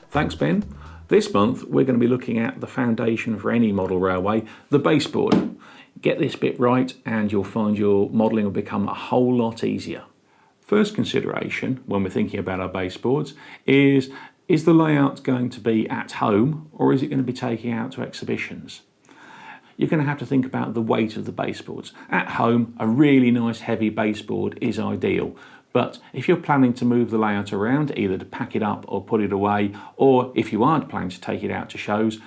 Thanks, Ben. This month we're going to be looking at the foundation for any model railway, the baseboard. Get this bit right and you'll find your modelling will become a whole lot easier. First consideration when we're thinking about our baseboards is the layout going to be at home or is it going to be taking out to exhibitions? You're going to have to think about the weight of the baseboards. At home, a really nice heavy baseboard is ideal. But if you're planning to move the layout around, either to pack it up or put it away, or if you aren't planning to take it out to shows,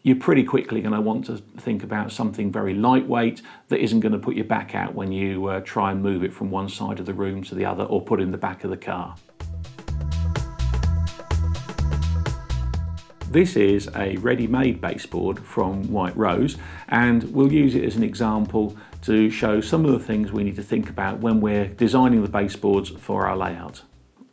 you're pretty quickly going to want to think about something very lightweight that isn't going to put your back out when you try and move it from one side of the room to the other or put it in the back of the car. This is a ready-made baseboard from White Rose, and we'll use it as an example to show some of the things we need to think about when we're designing the baseboards for our layout.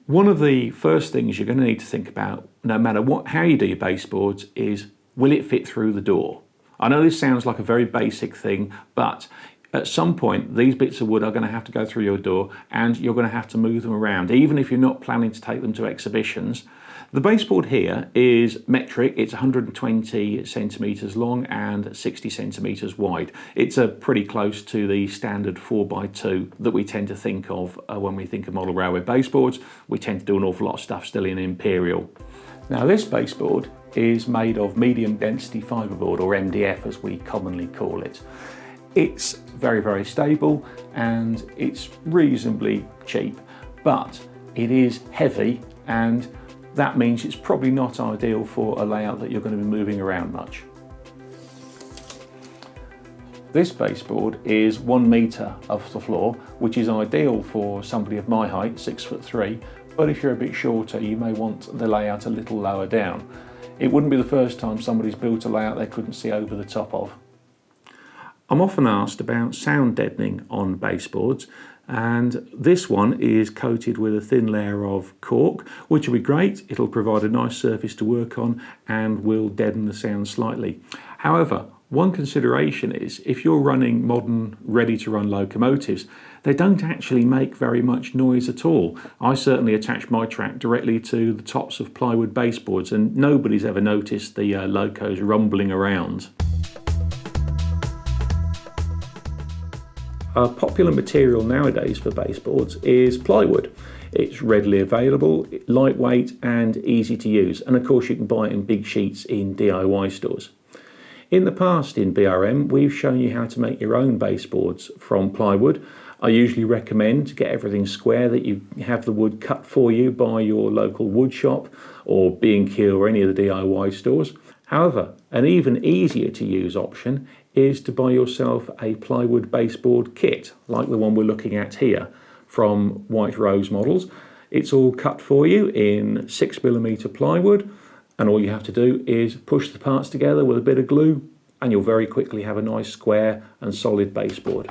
One of the first things you're going to need to think about, no matter how you do your baseboards, is will it fit through the door? I know this sounds like a very basic thing, but at some point these bits of wood are going to have to go through your door and you're going to have to move them around, even if you're not planning to take them to exhibitions. The baseboard here is metric. It's 120 centimetres long and 60 centimetres wide. It's pretty close to the standard 4x2 that we tend to think of when we think of model railway baseboards. We tend to do an awful lot of stuff still in imperial. Now this baseboard is made of medium density fibreboard, or MDF as we commonly call it. It's very, very stable and it's reasonably cheap, but it is heavy, and that means it's probably not ideal for a layout that you're going to be moving around much. This baseboard is 1 metre off the floor, which is ideal for somebody of my height, 6'3", but if you're a bit shorter you may want the layout a little lower down. It wouldn't be the first time somebody's built a layout they couldn't see over the top of. I'm often asked about sound deadening on baseboards, and this one is coated with a thin layer of cork, which will be great. It'll provide a nice surface to work on and will deaden the sound slightly. However, one consideration is if you're running modern ready-to-run locomotives, they don't actually make very much noise at all. I certainly attach my track directly to the tops of plywood baseboards and nobody's ever noticed the locos rumbling around. A popular material nowadays for baseboards is plywood. It's readily available, lightweight and easy to use, and of course you can buy it in big sheets in DIY stores. In the past in BRM we've shown you how to make your own baseboards from plywood. I usually recommend to get everything square that you have the wood cut for you by your local wood shop or B&Q or any of the DIY stores. However, an even easier to use option is to buy yourself a plywood baseboard kit like the one we're looking at here from White Rose Models. It's all cut for you in 6mm plywood, and all you have to do is push the parts together with a bit of glue and you'll very quickly have a nice square and solid baseboard.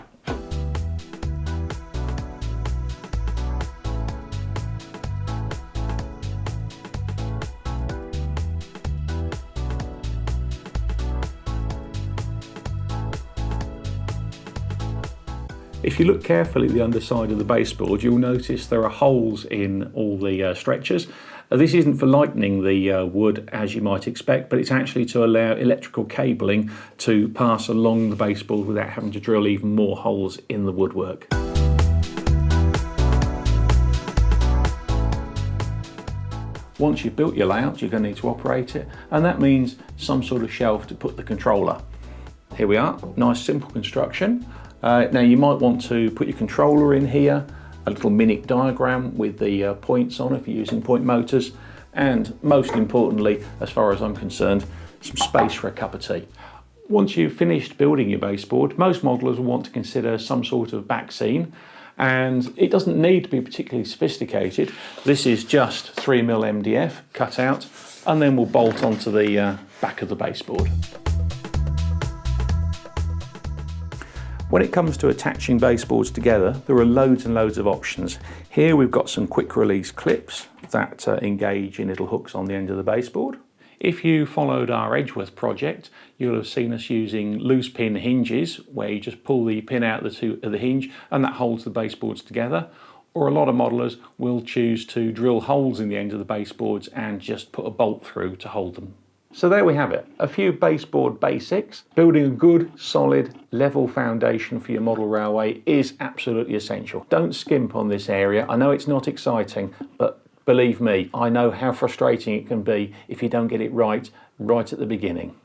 If you look carefully at the underside of the baseboard, you'll notice there are holes in all the stretchers. This isn't for lightening the wood as you might expect, but it's actually to allow electrical cabling to pass along the baseboard without having to drill even more holes in the woodwork. Once you've built your layout, you're going to need to operate it, and that means some sort of shelf to put the controller. Here we are, nice simple construction. Now you might want to put your controller in here, a little mimic diagram with the points on if you're using point motors, and most importantly, as far as I'm concerned, some space for a cup of tea. Once you've finished building your baseboard, most modelers will want to consider some sort of back scene, and it doesn't need to be particularly sophisticated. This is just 3mm MDF cut out, and then we'll bolt onto the back of the baseboard. When it comes to attaching baseboards together, there are loads and loads of options. Here we've got some quick release clips that engage in little hooks on the end of the baseboard. If you followed our Edgeworth project, you'll have seen us using loose pin hinges where you just pull the pin out of the hinge and that holds the baseboards together. or a lot of modelers will choose to drill holes in the end of the baseboards and just put a bolt through to hold them. So there we have it, a few baseboard basics. Building a good, solid, level foundation for your model railway is absolutely essential. Don't skimp on this area. I know it's not exciting, but believe me, I know how frustrating it can be if you don't get it right at the beginning.